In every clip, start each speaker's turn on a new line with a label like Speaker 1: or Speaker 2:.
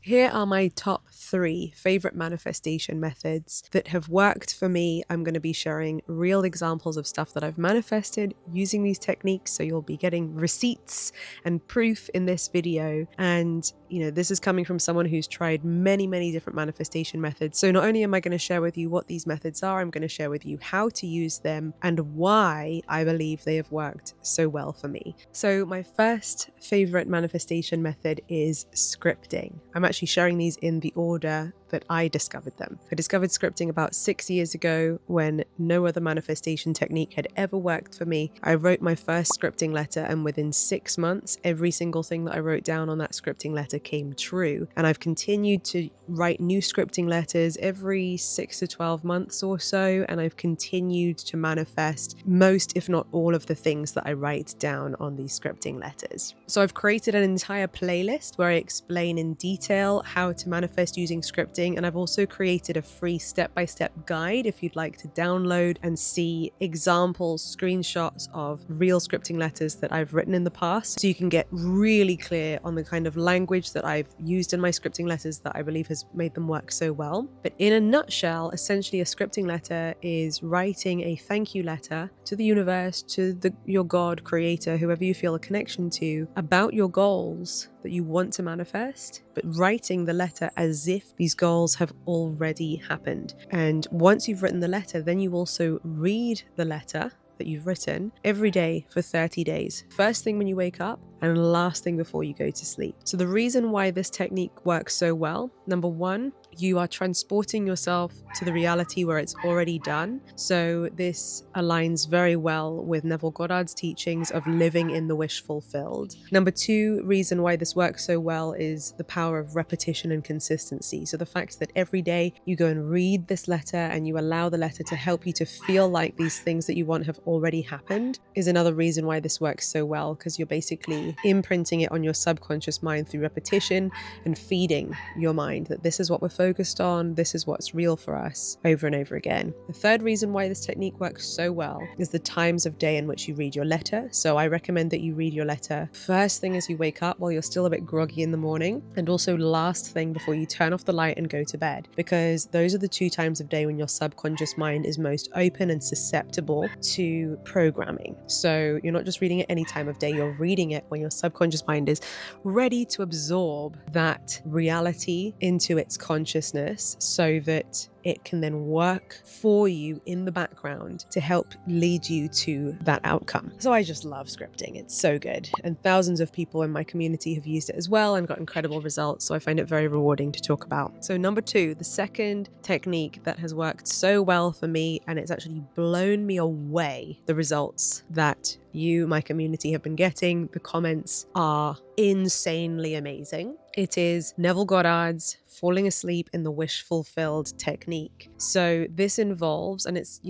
Speaker 1: Here are my top 3 favorite manifestation methods that have worked for me. I'm going to be sharing real examples of stuff that I've manifested using these techniques, so you'll be getting receipts and proof in this video. And this is coming from someone who's tried many different manifestation methods. So not only am I going to share with you what these methods are, I'm going to share with you how to use them and why I believe they have worked so well for me. So my first favorite manifestation method is scripting. I'm actually sharing these in the order that I discovered them. I discovered scripting about 6 years ago when no other manifestation technique had ever worked for me. I wrote my first scripting letter, and within 6 months, every single thing that I wrote down on that scripting letter came true. And I've continued to write new scripting letters every 6 to 12 months or so, and I've continued to manifest most, if not all, of the things that I write down on these scripting letters. So I've created an entire playlist where I explain in detail how to manifest using scripting, and I've also created a free step-by-step guide if you'd like to download and see examples, screenshots of real scripting letters that I've written in the past, so you can get really clear on the kind of language that I've used in my scripting letters that I believe has made them work so well. But in a nutshell, essentially a scripting letter is writing a thank you letter to the universe, to your God, creator, whoever you feel a connection to, about your goals that you want to manifest, but writing the letter as if these goals have already happened. And once you've written the letter, then you also read the letter that you've written every day for 30 days. First thing when you wake up and last thing before you go to sleep. So the reason why this technique works so well, number one, you are transporting yourself to the reality where it's already done. So this aligns very well with Neville Goddard's teachings of living in the wish fulfilled. Number two reason why this works so well is the power of repetition and consistency. So the fact that every day you go and read this letter and you allow the letter to help you to feel like these things that you want have already happened is another reason why this works so well, because you're basically imprinting it on your subconscious mind through repetition and feeding your mind that this is what we're focused on, this is what's real for us, over and over again. The third reason why this technique works so well is the times of day in which you read your letter. So I recommend that you read your letter first thing as you wake up while you're still a bit groggy in the morning, and also last thing before you turn off the light and go to bed, because those are the 2 times of day when your subconscious mind is most open and susceptible to programming. So you're not just reading it any time of day, you're reading it when your subconscious mind is ready to absorb that reality into its consciousness, so that it can then work for you in the background to help lead you to that outcome. So I just love scripting. It's so good. And thousands of people in my community have used it as well and got incredible results. So I find it very rewarding to talk about. So number 2, the second technique that has worked so well for me, and it's actually blown me away, the results that you, my community, have been getting. The comments are insanely amazing. It is Neville Goddard's falling asleep in the wish fulfilled technique. So this involves, and it's,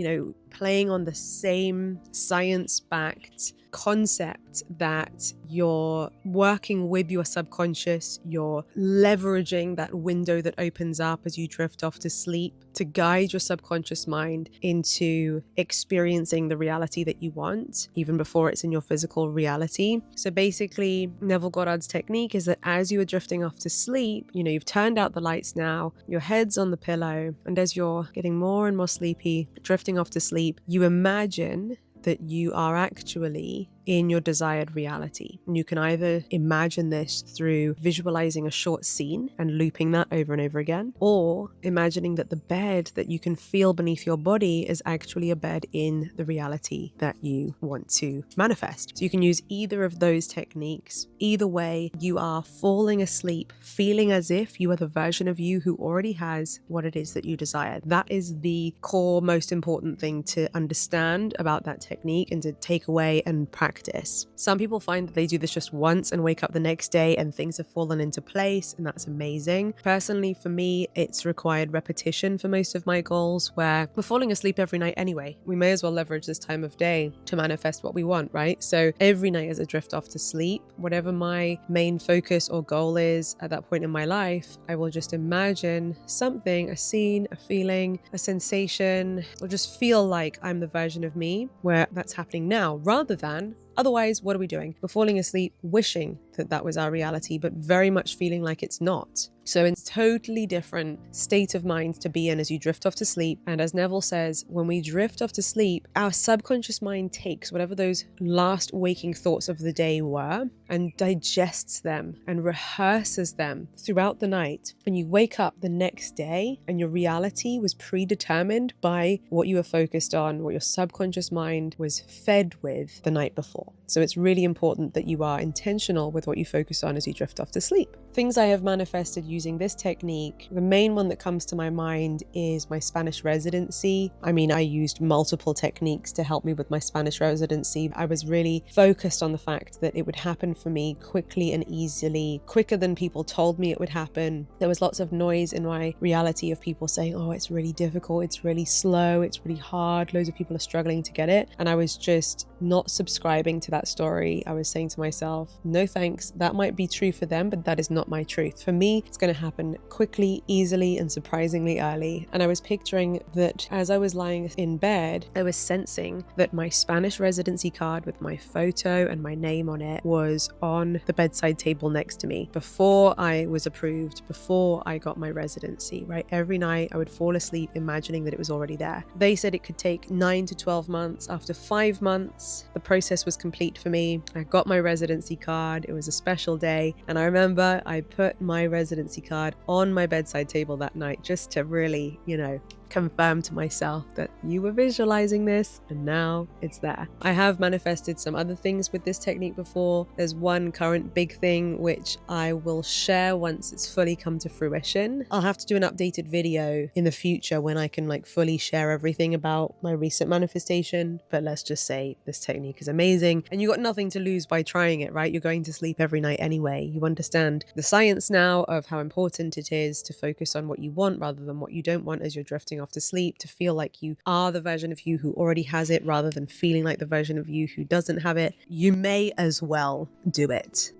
Speaker 1: playing on the same science-backed concept that you're working with your subconscious, you're leveraging that window that opens up as you drift off to sleep to guide your subconscious mind into experiencing the reality that you want, even before it's in your physical reality. So basically, Neville Goddard's technique is that as you are drifting off to sleep, you've turned out the lights now, your head's on the pillow, and as you're getting more and more sleepy, drifting off to sleep, you imagine that you are actually in your desired reality. And you can either imagine this through visualizing a short scene and looping that over and over again, or imagining that the bed that you can feel beneath your body is actually a bed in the reality that you want to manifest. So you can use either of those techniques. Either way, you are falling asleep, feeling as if you are the version of you who already has what it is that you desire. That is the core, most important thing to understand about that technique and to take away and practice. Some people find that they do this just once and wake up the next day and things have fallen into place, and that's amazing. Personally, for me, it's required repetition for most of my goals, where we're falling asleep every night anyway. We may as well leverage this time of day to manifest what we want, right? So every night as I drift off to sleep, whatever my main focus or goal is at that point in my life, I will just imagine something, a scene, a feeling, a sensation, or just feel like I'm the version of me where that's happening now, rather than otherwise, what are we doing? We're falling asleep wishing that that was our reality, but very much feeling like it's not. So it's a totally different state of mind to be in as you drift off to sleep. And as Neville says, when we drift off to sleep, our subconscious mind takes whatever those last waking thoughts of the day were and digests them and rehearses them throughout the night. And you wake up the next day and your reality was predetermined by what you were focused on, what your subconscious mind was fed with the night before. So it's really important that you are intentional with what you focus on as you drift off to sleep. Things I have manifested using this technique, the main one that comes to my mind is my Spanish residency. I mean, I used multiple techniques to help me with my Spanish residency. I was really focused on the fact that it would happen for me quickly and easily, quicker than people told me it would happen. There was lots of noise in my reality of people saying, oh, it's really difficult, it's really slow, it's really hard, loads of people are struggling to get it. And I was just not subscribing to that story. I was saying to myself, no thanks, that might be true for them, but that is not my truth. For me, it's going to happen quickly, easily, and surprisingly early. And I was picturing that as I was lying in bed, I was sensing that my Spanish residency card with my photo and my name on it was on the bedside table next to me before I was approved, before I got my residency, right? Every night I would fall asleep imagining that it was already there. They said it could take 9 to 12 months. After 5 months, the process was complete for me. I got my residency card. It was a special day. And I remember I put my residency card on my bedside table that night just to really, confirm to myself that you were visualizing this and now it's there. I have manifested some other things with this technique before. There's one current big thing which I will share once it's fully come to fruition. I'll have to do an updated video in the future when I can fully share everything about my recent manifestation, but let's just say this technique is amazing and you got nothing to lose by trying it, right? You're going to sleep every night anyway. You understand the science now of how important it is to focus on what you want rather than what you don't want as you're drifting off to sleep, to feel like you are the version of you who already has it rather than feeling like the version of you who doesn't have it. You may as well do it.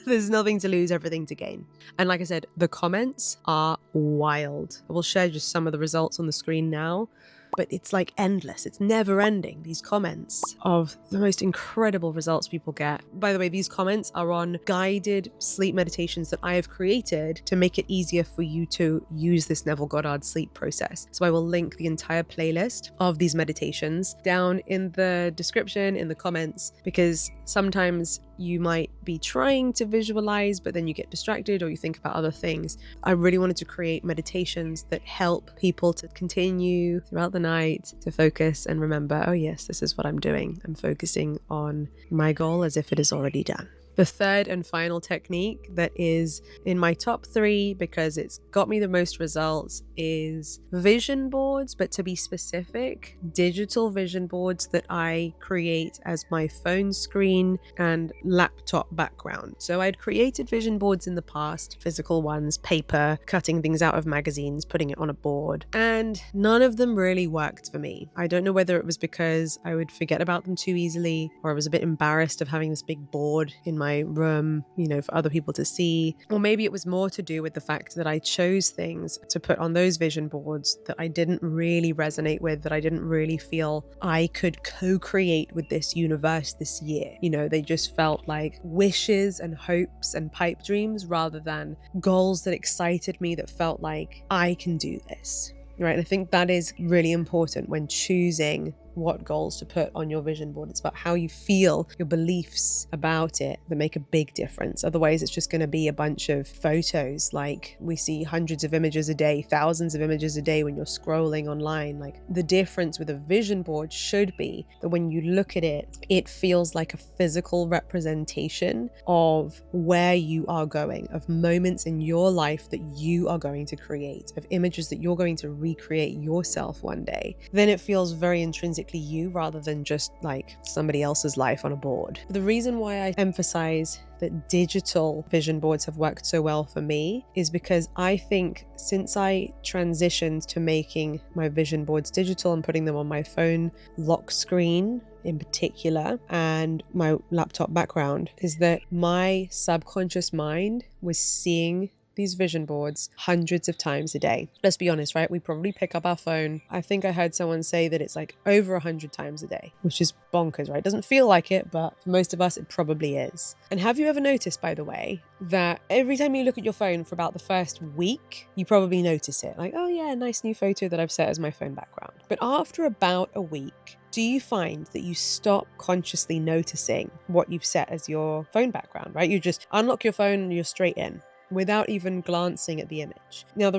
Speaker 1: There's nothing to lose, everything to gain. And like I said, the comments are wild. I will share just some of the results on the screen now. But it's endless. It's never ending. These comments of the most incredible results people get. By the way, these comments are on guided sleep meditations that I have created to make it easier for you to use this Neville Goddard sleep process. So I will link the entire playlist of these meditations down in the description, in the comments, because sometimes you might be trying to visualize, but then you get distracted or you think about other things. I really wanted to create meditations that help people to continue throughout the night to focus and remember, oh yes, this is what I'm doing. I'm focusing on my goal as if it is already done. The third and final technique that is in my top 3 because it's got me the most results is vision boards, but to be specific, digital vision boards that I create as my phone screen and laptop background. So I'd created vision boards in the past, physical ones, paper, cutting things out of magazines, putting it on a board, and none of them really worked for me. I don't know whether it was because I would forget about them too easily, or I was a bit embarrassed of having this big board in my room, for other people to see. Or maybe it was more to do with the fact that I chose things to put on those vision boards that I didn't really resonate with, that I didn't really feel I could co-create with this universe this year. They just felt like wishes and hopes and pipe dreams rather than goals that excited me, that felt like I can do this. Right? And I think that is really important when choosing what goals to put on your vision board. It's about how you feel, your beliefs about it that make a big difference. Otherwise, it's just going to be a bunch of photos. Like we see hundreds of images a day, thousands of images a day when you're scrolling online. Like the difference with a vision board should be that when you look at it, it feels like a physical representation of where you are going, of moments in your life that you are going to create, of images that you're going to recreate yourself one day. Then it feels very intrinsic you rather than just like somebody else's life on a board. The reason why I emphasize that digital vision boards have worked so well for me is because I think since I transitioned to making my vision boards digital and putting them on my phone lock screen in particular and my laptop background, is that my subconscious mind was seeing these vision boards hundreds of times a day. Let's be honest, right? We probably pick up our phone. I think I heard someone say that it's like over 100 times a day, which is bonkers, right? It doesn't feel like it, but for most of us, it probably is. And have you ever noticed, by the way, that every time you look at your phone for about the first week, you probably notice it? Like, oh yeah, nice new photo that I've set as my phone background. But after about a week, do you find that you stop consciously noticing what you've set as your phone background, right? You just unlock your phone and you're straight in, without even glancing at the image. Now, the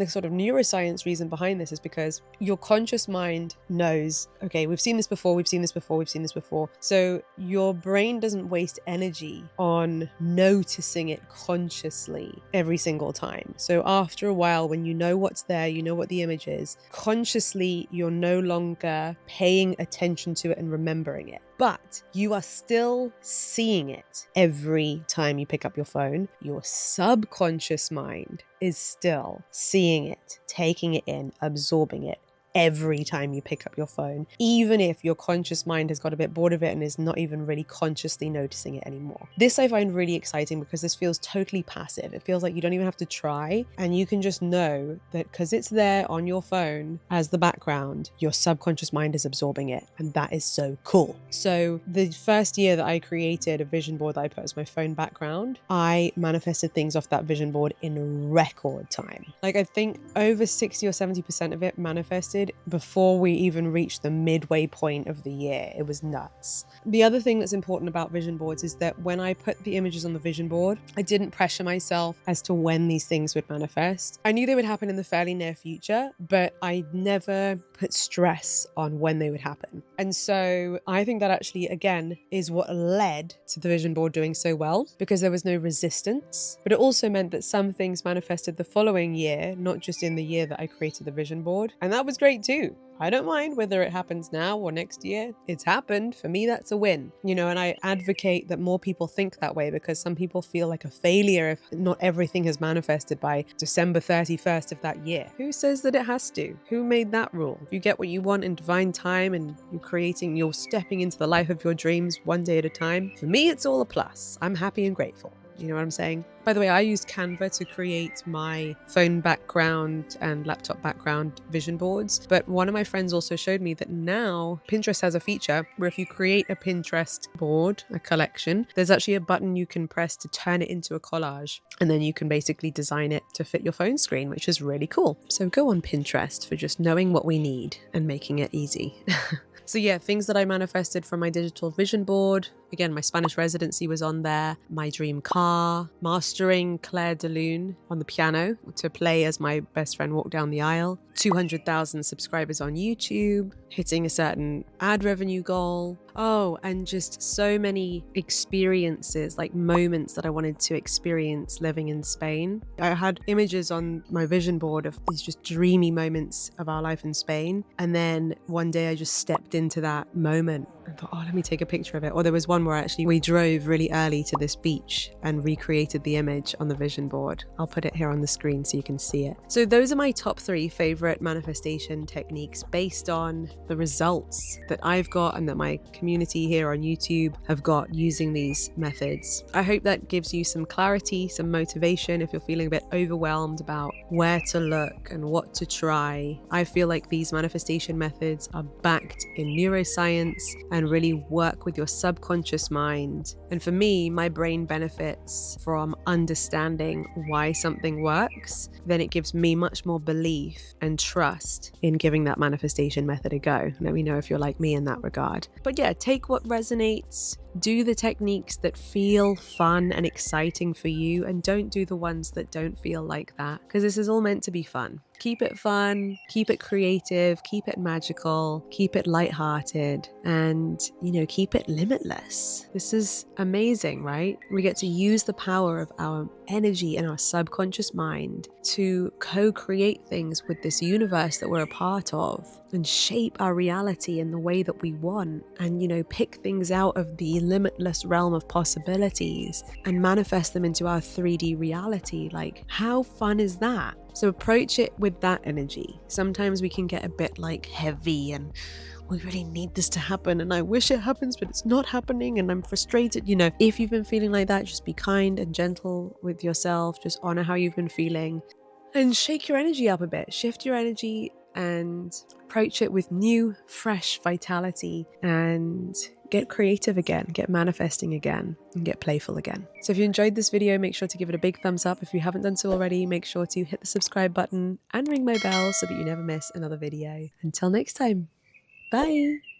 Speaker 1: sort of neuroscience reason behind this is because your conscious mind knows, okay, we've seen this before, we've seen this before, we've seen this before. So your brain doesn't waste energy on noticing it consciously every single time. So after a while, when you know what's there, you know what the image is, consciously, you're no longer paying attention to it and remembering it. But you are still seeing it every time you pick up your phone. Your subconscious mind is still seeing it, taking it in, absorbing it every time you pick up your phone, even if your conscious mind has got a bit bored of it and is not even really consciously noticing it anymore. This I find really exciting because this feels totally passive. It feels like you don't even have to try, and you can just know that because it's there on your phone as the background, your subconscious mind is absorbing it, and that is so cool. So the first year that I created a vision board that I put as my phone background, I manifested things off that vision board in record time. Like, I think over 60 or 70% of it manifested before we even reached the midway point of the year. It was nuts. The other thing that's important about vision boards is that when I put the images on the vision board, I didn't pressure myself as to when these things would manifest. I knew they would happen in the fairly near future, but I never put stress on when they would happen. And so I think that actually, again, is what led to the vision board doing so well, because there was no resistance. But it also meant that some things manifested the following year, not just in the year that I created the vision board. And that was great too. I don't mind whether it happens now or next year. It's happened. For me, that's a win. And I advocate that more people think that way, because some people feel like a failure if not everything has manifested by December 31st of that year. Who says that it has to? Who made that rule? You get what you want in divine time and you're stepping into the life of your dreams one day at a time. For me, it's all a plus. I'm happy and grateful. You know what I'm saying? By the way, I used Canva to create my phone background and laptop background vision boards. But one of my friends also showed me that now Pinterest has a feature where if you create a Pinterest board, a collection, there's actually a button you can press to turn it into a collage. And then you can basically design it to fit your phone screen, which is really cool. So go on Pinterest for just knowing what we need and making it easy. So yeah, things that I manifested from my digital vision board. Again, my Spanish residency was on there, my dream car, mastering Claire de Lune on the piano to play as my best friend walked down the aisle, 200,000 subscribers on YouTube, hitting a certain ad revenue goal. Oh, and just so many experiences, like moments that I wanted to experience living in Spain. I had images on my vision board of these just dreamy moments of our life in Spain. And then one day I just stepped into that moment and thought, oh, let me take a picture of it. Or there was one where actually we drove really early to this beach and recreated the image on the vision board. I'll put it here on the screen so you can see it. So those are my top 3 favorite manifestation techniques based on the results that I've got and that my community here on YouTube have got using these methods. I hope that gives you some clarity, some motivation if you're feeling a bit overwhelmed about where to look and what to try. I feel like these manifestation methods are backed in neuroscience and really work with your subconscious mind. And for me, my brain benefits from understanding why something works. Then it gives me much more belief and trust in giving that manifestation method a go. Let me know if you're like me in that regard. But yeah, take what resonates, do the techniques that feel fun and exciting for you, and don't do the ones that don't feel like that, because this is all meant to be fun. Keep it fun, keep it creative, keep it magical, keep it lighthearted, and, keep it limitless. This is amazing, right? We get to use the power of our energy and our subconscious mind to co-create things with this universe that we're a part of and shape our reality in the way that we want, and, pick things out of the limitless realm of possibilities and manifest them into our 3D reality. Like, how fun is that? So approach it with that energy. Sometimes we can get a bit heavy and we really need this to happen and I wish it happens, but it's not happening and I'm frustrated. You know, if you've been feeling like that, just be kind and gentle with yourself. Just honor how you've been feeling and shake your energy up a bit. Shift your energy and approach it with new, fresh vitality and get creative again, get manifesting again, and get playful again. So if you enjoyed this video, make sure to give it a big thumbs up. If you haven't done so already, make sure to hit the subscribe button and ring my bell so that you never miss another video. Until next time, bye!